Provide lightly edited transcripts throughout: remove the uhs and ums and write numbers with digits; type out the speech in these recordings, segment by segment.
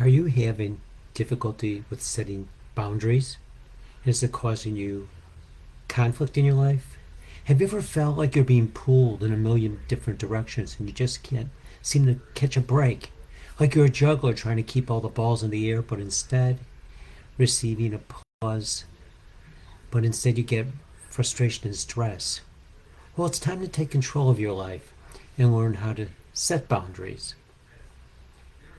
Are you having difficulty with setting boundaries? Is it causing you conflict in your life? Have you ever felt like you're being pulled in a million different directions and you just can't seem to catch a break? Like you're a juggler trying to keep all the balls in the air, but instead receiving applause, but instead you get frustration and stress. Well, it's time to take control of your life and learn how to set boundaries.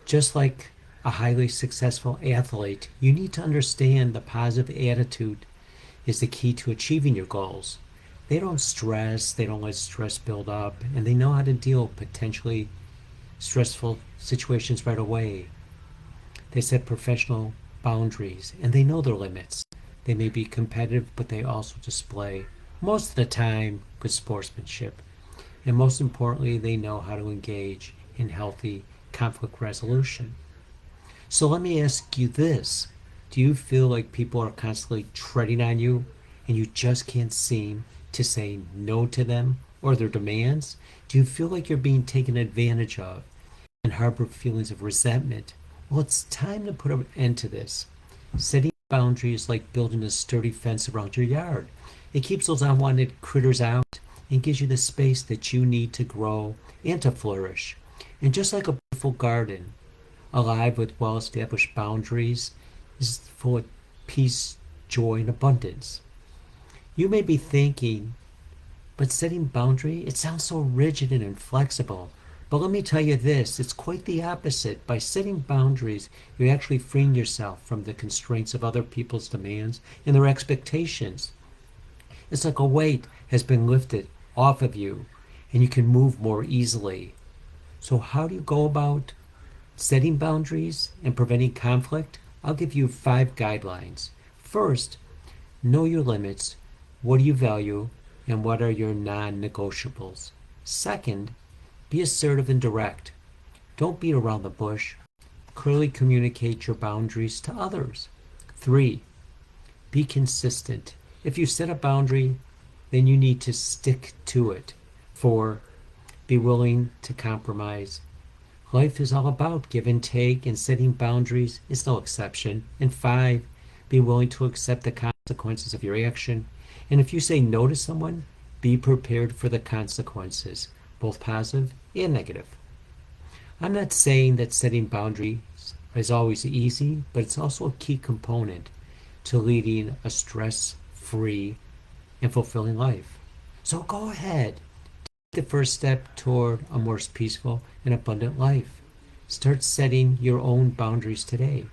Just like a highly successful athlete, you need to understand the positive attitude is the key to achieving your goals. They don't stress, they don't let stress build up, and they know how to deal with potentially stressful situations right away. They set professional boundaries and they know their limits. They may be competitive, but they also display, most of the time, good sportsmanship. And most importantly, they know how to engage in healthy conflict resolution. So let me ask you this. Do you feel like people are constantly treading on you and you just can't seem to say no to them or their demands? Do you feel like you're being taken advantage of and harbor feelings of resentment? Well, it's time to put an end to this. Setting boundaries is like building a sturdy fence around your yard. It keeps those unwanted critters out and gives you the space that you need to grow and to flourish. And just like a beautiful garden, alive with well established boundaries, is full of peace, joy, and abundance. You may be thinking, but setting boundary, it sounds so rigid and inflexible. But let me tell you this, it's quite the opposite. By setting boundaries, you're actually freeing yourself from the constraints of other people's demands and their expectations. It's like a weight has been lifted off of you and you can move more easily. So, how do you go about setting boundaries and preventing conflict? I'll give you 5 guidelines. First, know your limits. What do you value and what are your non negotiables? Second, be assertive and direct. Don't beat around the bush. Clearly communicate your boundaries to others. 3, be consistent. If you set a boundary, then you need to stick to it. 4, be willing to compromise. Life is all about give and take, and setting boundaries is no exception. And 5, be willing to accept the consequences of your action. And if you say no to someone, be prepared for the consequences, both positive and negative. I'm not saying that setting boundaries is always easy, but it's also a key component to leading a stress-free and fulfilling life. So go ahead, take the first step toward a more peaceful and abundant life. Start setting your own boundaries today.